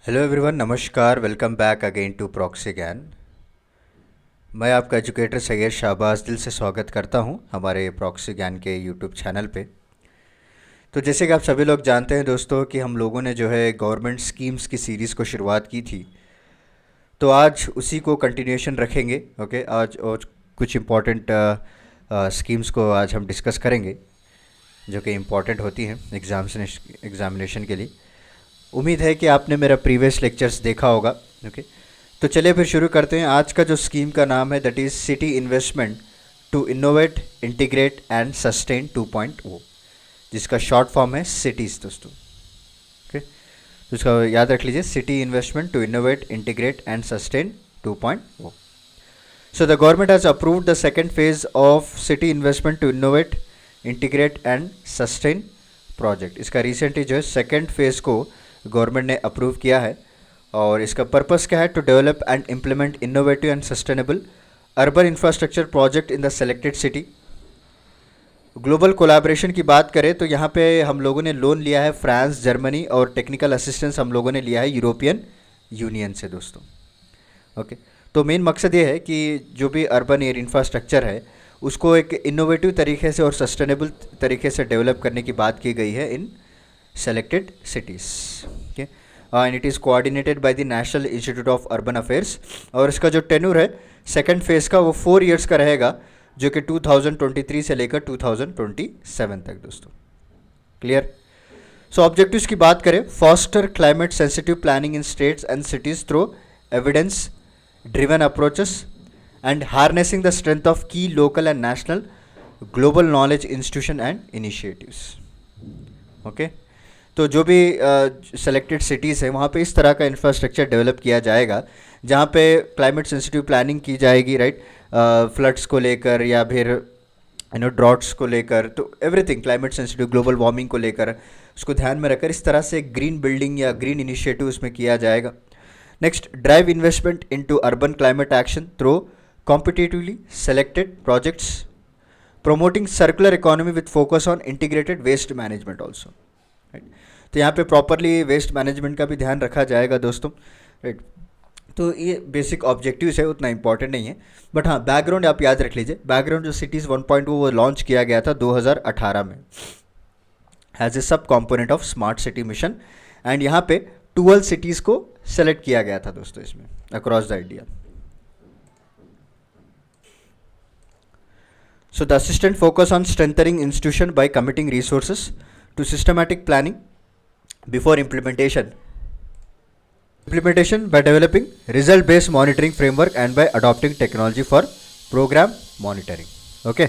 Hello everyone, नमस्कार। Welcome back again to proxy Gyan. मैं आपका एजुकेटर सैयद शाहबाज दिल से स्वागत करता हूं हमारे प्रॉक्सी ज्ञान के यूट्यूब चैनल पे। तो जैसे कि आप सभी लोग जानते हैं दोस्तों कि हम लोगों ने जो है गवर्नमेंट स्कीम्स की सीरीज़ को शुरुआत की थी। तो आज उसी को कंटिन्यूएशन रखेंगे। ओके, आज और कुछ इम्पोर्टेंट स्कीम्स को आज हम डिस्कस करेंगे जो कि इम्पोर्टेंट होती हैं एग्जामिनेशन के लिए। उम्मीद है कि आपने मेरा प्रीवियस लेक्चर्स देखा होगा। ओके, तो चलिए फिर शुरू करते हैं। आज का जो स्कीम का नाम है that is city investment to innovate integrate and sustain 2.0, जिसका शॉर्ट फॉर्म है सिटीज़ दोस्तों। ओके, तो इसका याद रख लीजिए, city investment to innovate integrate and sustain 2.0। So the government has approved the second phase of city investment to innovate, integrate and sustain project। इसका recently जो है सेकेंड फेज़ को गवर्नमेंट ने अप्रूव किया है और इसका पर्पस क्या है? To develop and implement innovative and sustainable urban infrastructure project in the selected city. Global collaboration की बात करें तो यहाँ पे हम लोगों ने लोन लिया है फ्रांस, जर्मनी और टेक्निकल असिस्टेंस हम लोगों ने लिया है यूरोपियन यूनियन से दोस्तों। ओके, तो मेन मकसद ये है कि जो भी अर्बन एयर इंफ्रास्ट्रक्चर है उसको एक इनोवेटिव तरीके से और सस्टेनेबल तरीके से डेवलप करने की बात की गई है इन selected cities. Okay, and it is coordinated by the national institute of urban affairs. और इसका जो टेन्यूर है सेकंड फेज़ का वो 4 इयर्स का रहेगा, जो कि 2023 से लेकर 2027 तक दोस्तों। क्लियर? सो ऑब्जेक्टिव्स की बात करें, foster climate sensitive planning in states and cities through evidence driven approaches and harnessing the strength of key local and national global knowledge institution and initiatives। Okay, तो जो भी सेलेक्टेड सिटीज़ है वहाँ पे इस तरह का इंफ्रास्ट्रक्चर डेवलप किया जाएगा जहाँ पे क्लाइमेट सेंसिटिव प्लानिंग की जाएगी, राइट? फ्लड्स को लेकर या फिर ड्रॉट्स को लेकर, तो everything climate sensitive global warming को लेकर उसको ध्यान में रखकर इस तरह से ग्रीन बिल्डिंग या ग्रीन इनिशिएटिव उसमें किया जाएगा। Next, drive investment into urban climate action through competitively selected projects, promoting circular economy with focus on integrated waste management also, right? तो यहाँ पे प्रॉपरली वेस्ट मैनेजमेंट का भी ध्यान रखा जाएगा दोस्तों, राइट? तो ये बेसिक ऑब्जेक्टिव्स है, उतना इंपॉर्टेंट नहीं है, बट हाँ बैकग्राउंड आप याद रख लीजिए। बैकग्राउंड जो सिटीज़ 1.2 वो लॉन्च किया गया था 2018 में एज ए सब component of smart city mission, and यहाँ पे 12 सिटीज़ को सेलेक्ट किया गया था दोस्तों इसमें across the India. So the assistant focus on strengthening institution by committing resources to systematic planning before implementation by developing result based monitoring framework and by adopting technology for program monitoring। okay,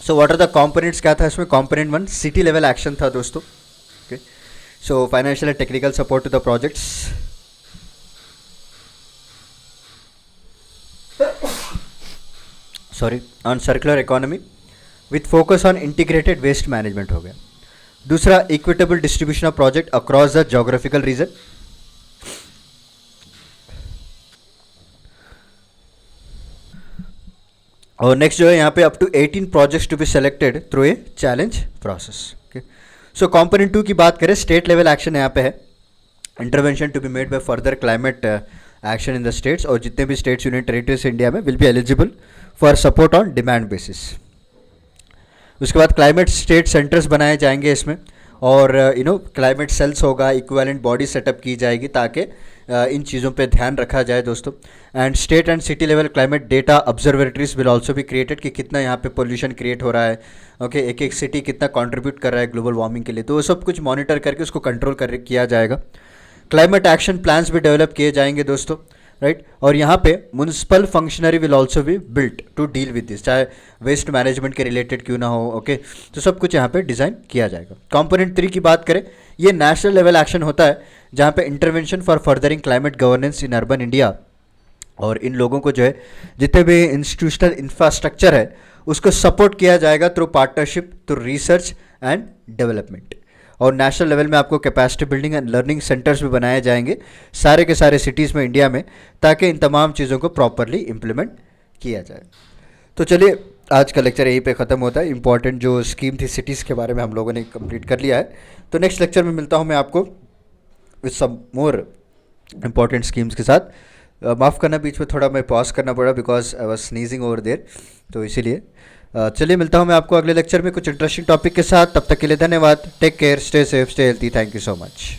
so what are the components? क्या था इसमें? component 1 city level action था दोस्तों। okay, so financial and technical support to the projects, on circular economy with focus on integrated waste management हो गया। दूसरा, equitable distribution of project across the geographical region. और next जो है यहाँ पे up to 18 projects to be selected through a challenge process. Okay, so component 2 की बात करें, स्टेट लेवल एक्शन यहाँ पे है, intervention to be made by further climate action in the states, और जितने भी स्टेट्स यूनियन टेरिटरीज इंडिया में will be eligible for support on demand basis. उसके बाद क्लाइमेट स्टेट सेंटर्स बनाए जाएंगे इसमें, और क्लाइमेट सेल्स होगा, इक्विवेलेंट बॉडी सेटअप की जाएगी ताकि इन चीज़ों पे ध्यान रखा जाए दोस्तों। And state and city level climate data observatories will also भी क्रिएटेड कि कितना यहाँ पे पोल्यूशन क्रिएट हो रहा है। ओके, एक एक सिटी कितना कंट्रीब्यूट कर रहा है ग्लोबल वार्मिंग के लिए, तो वो सब कुछ मॉनिटर करके उसको कंट्रोल किया जाएगा। क्लाइमेट एक्शन प्लान्स भी डेवलप किए जाएंगे दोस्तों, राइट? और यहाँ पे municipal functionary will also be built to deal with this, चाहे वेस्ट मैनेजमेंट के रिलेटेड क्यों ना हो। ओके, तो सब कुछ यहाँ पे डिज़ाइन किया जाएगा। कंपोनेंट 3 की बात करें, ये नेशनल लेवल एक्शन होता है जहाँ पे intervention for furthering climate governance in urban India, और इन लोगों को जो है जितने भी इंस्टीट्यूशनल इंफ्रास्ट्रक्चर है उसको सपोर्ट किया जाएगा through partnership, through research and development. और नेशनल लेवल में आपको capacity building and learning centres भी बनाए जाएंगे सारे के सारे सिटीज़ में इंडिया में, ताकि इन तमाम चीज़ों को प्रॉपरली इम्प्लीमेंट किया जाए। तो चलिए आज का लेक्चर यहीं पे ख़त्म होता है। इंपॉर्टेंट जो स्कीम थी सिटीज़ के बारे में हम लोगों ने कंप्लीट कर लिया है। तो नेक्स्ट लेक्चर में मिलता हूँ मैं आपको with some more important schemes के साथ। माफ़ करना, बीच में थोड़ा मैं पॉज करना पड़ा because I was sneezing over there, तो इसीलिए। चलिए मिलता हूँ मैं आपको अगले लेक्चर में कुछ इंटरेस्टिंग टॉपिक के साथ। तब तक के लिए धन्यवाद। Take care, stay safe, stay healthy. Thank you so much.